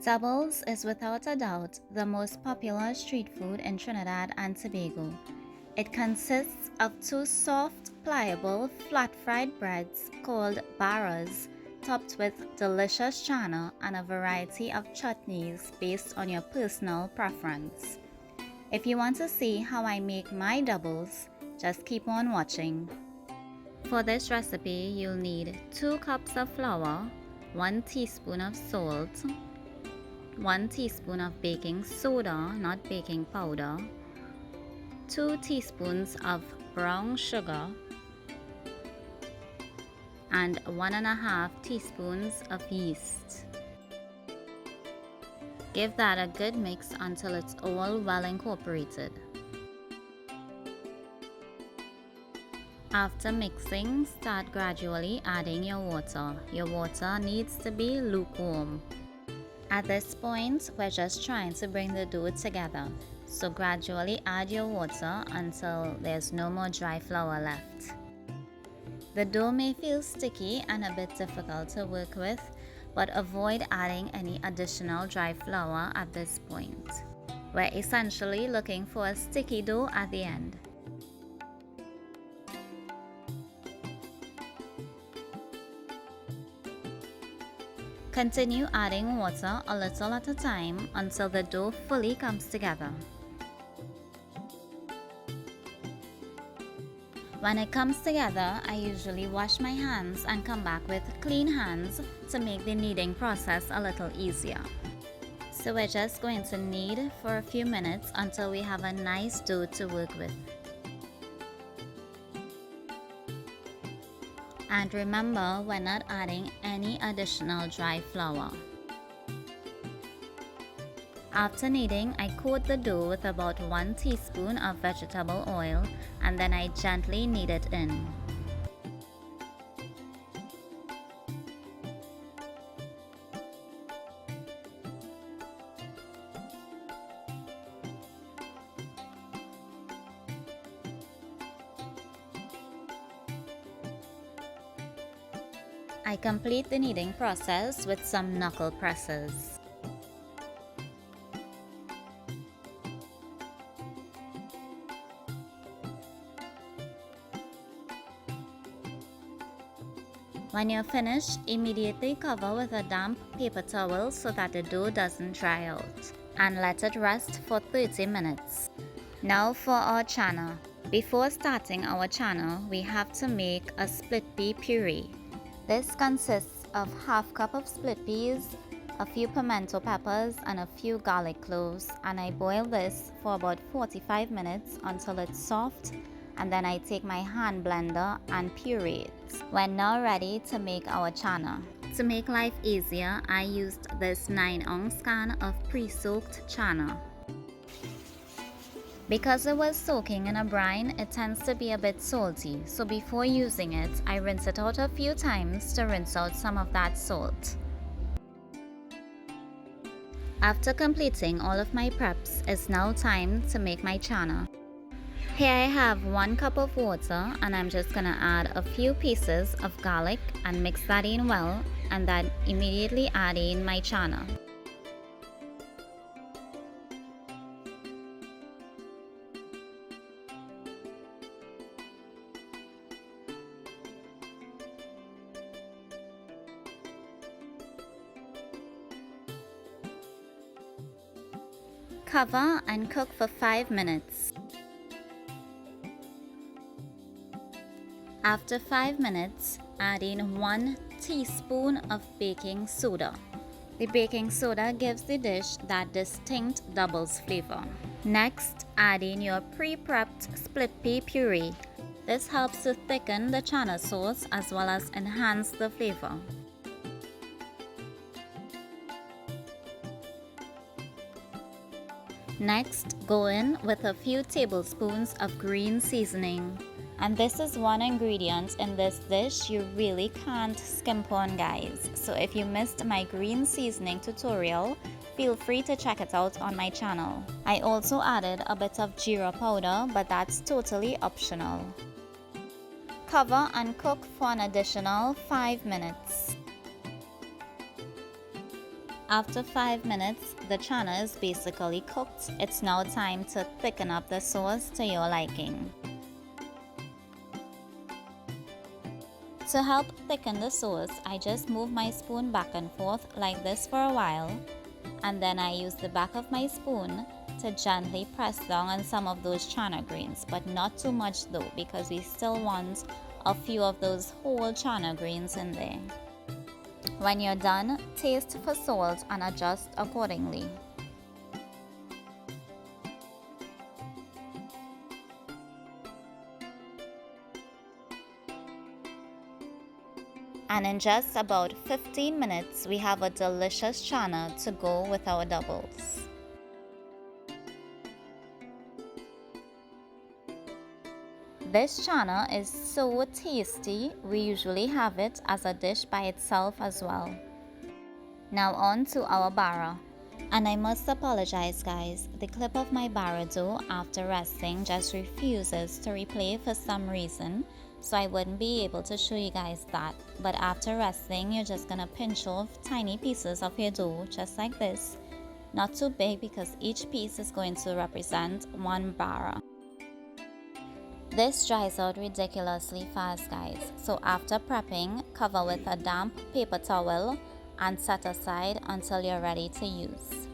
Doubles is without a doubt the most popular street food in Trinidad and Tobago. It consists of two soft, pliable, flat-fried breads called baras, topped with delicious channa and a variety of chutneys based on your personal preference. If you want to see how I make my doubles, just keep on watching. For this recipe, you'll need 2 cups of flour, 1 teaspoon of salt, 1 teaspoon of baking soda, not baking powder, 2 teaspoons of brown sugar, and 1.5 teaspoons of yeast. Give that a good mix until it's all well incorporated. After mixing, start gradually adding your water. Your water needs to be lukewarm. At this point, we're just trying to bring the dough together, so gradually add your water until there's no more dry flour left. The dough may feel sticky and a bit difficult to work with, but avoid adding any additional dry flour at this point. We're essentially looking for a sticky dough at the end. Continue adding water a little at a time until the dough fully comes together. When it comes together, I usually wash my hands and come back with clean hands to make the kneading process a little easier. So we're just going to knead for a few minutes until we have a nice dough to work with. And remember, we're not adding any additional dry flour. After kneading, I coat the dough with about 1 teaspoon of vegetable oil and then I gently knead it in. I complete the kneading process with some knuckle presses. When you're finished, immediately cover with a damp paper towel so that the dough doesn't dry out, and let it rest for 30 minutes. Now for our channa. Before starting our channa, we have to make a split pea puree. This consists of half cup of split peas, a few pimento peppers and a few garlic cloves, and I boil this for about 45 minutes until it's soft, and then I take my hand blender and puree it. We're now ready to make our channa. To make life easier, I used this 9-ounce can of pre-soaked channa. Because it was soaking in a brine, it tends to be a bit salty, so before using it, I rinse it out a few times to rinse out some of that salt. After completing all of my preps, it's now time to make my channa. Here I have 1 cup of water and I'm just gonna add a few pieces of garlic and mix that in well, and then immediately add in my channa. Cover and cook for 5 minutes. After 5 minutes, add in 1 teaspoon of baking soda. The baking soda gives the dish that distinct doubles flavor. Next, add in your pre-prepped split pea puree. This helps to thicken the channa sauce as well as enhance the flavor. Next, go in with a few tablespoons of green seasoning. And this is one ingredient in this dish you really can't skimp on, guys. So if you missed my green seasoning tutorial, feel free to check it out on my channel. I also added a bit of geera powder, but that's totally optional. Cover and cook for an additional 5 minutes. After 5 minutes, the channa is basically cooked. It's now time to thicken up the sauce to your liking. To help thicken the sauce, I just move my spoon back and forth like this for a while, and then I use the back of my spoon to gently press down on some of those channa grains, but not too much though, because we still want a few of those whole channa grains in there. When you're done, taste for salt and adjust accordingly. And in just about 15 minutes, we have a delicious channa to go with our doubles. This channa is so tasty, we usually have it as a dish by itself as well. Now on to our bara. And I must apologize guys, the clip of my bara dough after resting just refuses to replay for some reason, so I wouldn't be able to show you guys that. But after resting, you're just gonna pinch off tiny pieces of your dough just like this. Not too big because each piece is going to represent one bara. This dries out ridiculously fast guys, so after prepping, cover with a damp paper towel and set aside until you're ready to use.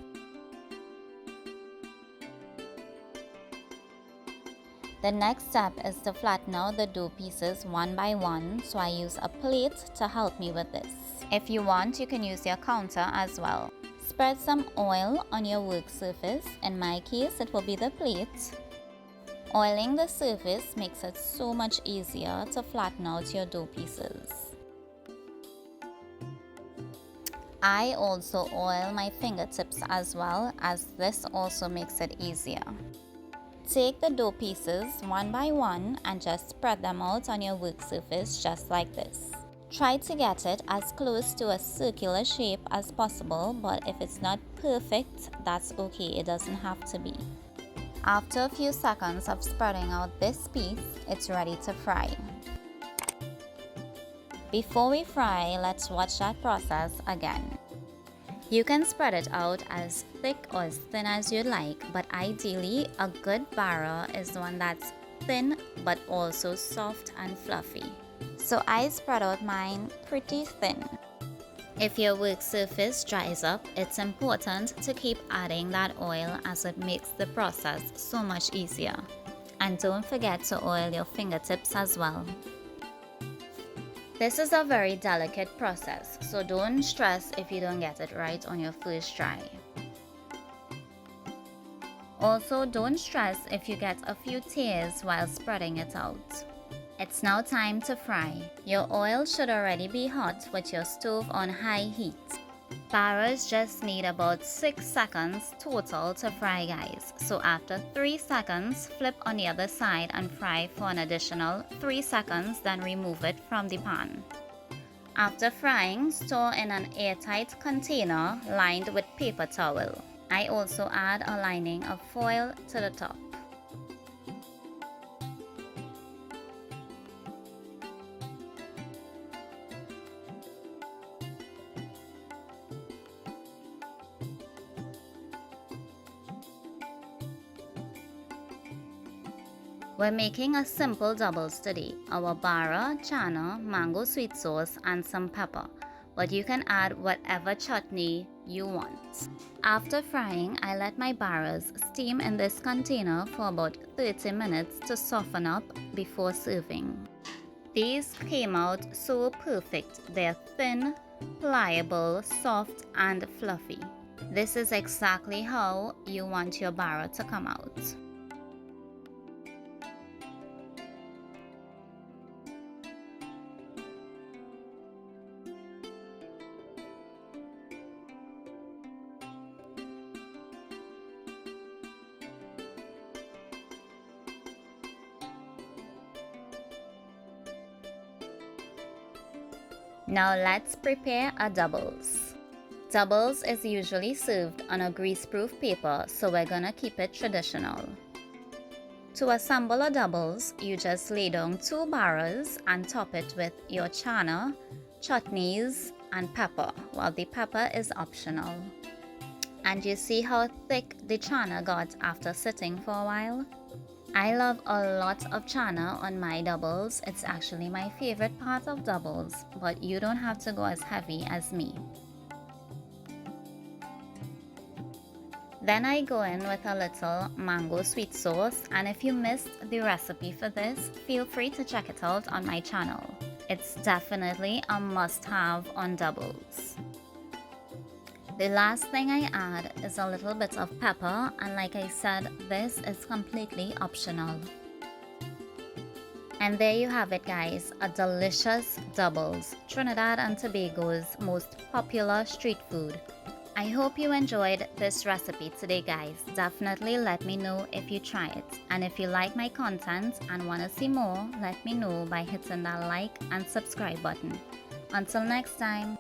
The next step is to flatten out the dough pieces one by one, so I use a plate to help me with this. If you want, you can use your counter as well. Spread some oil on your work surface. In my case, it will be the plate. Oiling the surface makes it so much easier to flatten out your dough pieces. I also oil my fingertips as well, as this also makes it easier. Take the dough pieces one by one and just spread them out on your work surface just like this. Try to get it as close to a circular shape as possible, but if it's not perfect, that's okay, it doesn't have to be. After a few seconds of spreading out this piece, it's ready to fry. Before we fry, let's watch that process again. You can spread it out as thick or as thin as you'd like, but ideally a good bara is one that's thin but also soft and fluffy. So I spread out mine pretty thin. If your work surface dries up, it's important to keep adding that oil as it makes the process so much easier. And don't forget to oil your fingertips as well. This is a very delicate process, so don't stress if you don't get it right on your first try. Also, don't stress if you get a few tears while spreading it out. It's now time to fry. Your oil should already be hot with your stove on high heat. Baras just need about 6 seconds total to fry guys. So after 3 seconds, flip on the other side and fry for an additional 3 seconds, then remove it from the pan. After frying, store in an airtight container lined with paper towel. I also add a lining of foil to the top. We're making a simple doubles today. Our bara, channa, mango sweet sauce and some pepper. But you can add whatever chutney you want. After frying, I let my baras steam in this container for about 30 minutes to soften up before serving. These came out so perfect. They're thin, pliable, soft and fluffy. This is exactly how you want your bara to come out. Now let's prepare a doubles. Doubles is usually served on a greaseproof paper, so we're gonna keep it traditional. To assemble a doubles, you just lay down 2 baras and top it with your channa, chutneys, and pepper. Well, the pepper is optional. And you see how thick the channa got after sitting for a while? I love a lot of channa on my doubles. It's actually my favorite part of doubles, but you don't have to go as heavy as me. Then I go in with a little mango sweet sauce, and if you missed the recipe for this, feel free to check it out on my channel. It's definitely a must-have on doubles. The last thing I add is a little bit of pepper, and like I said, this is completely optional. And there you have it, guys, a delicious doubles, Trinidad and Tobago's most popular street food. I hope you enjoyed this recipe today, guys. Definitely let me know if you try it. And if you like my content and want to see more, let me know by hitting that like and subscribe button. Until next time.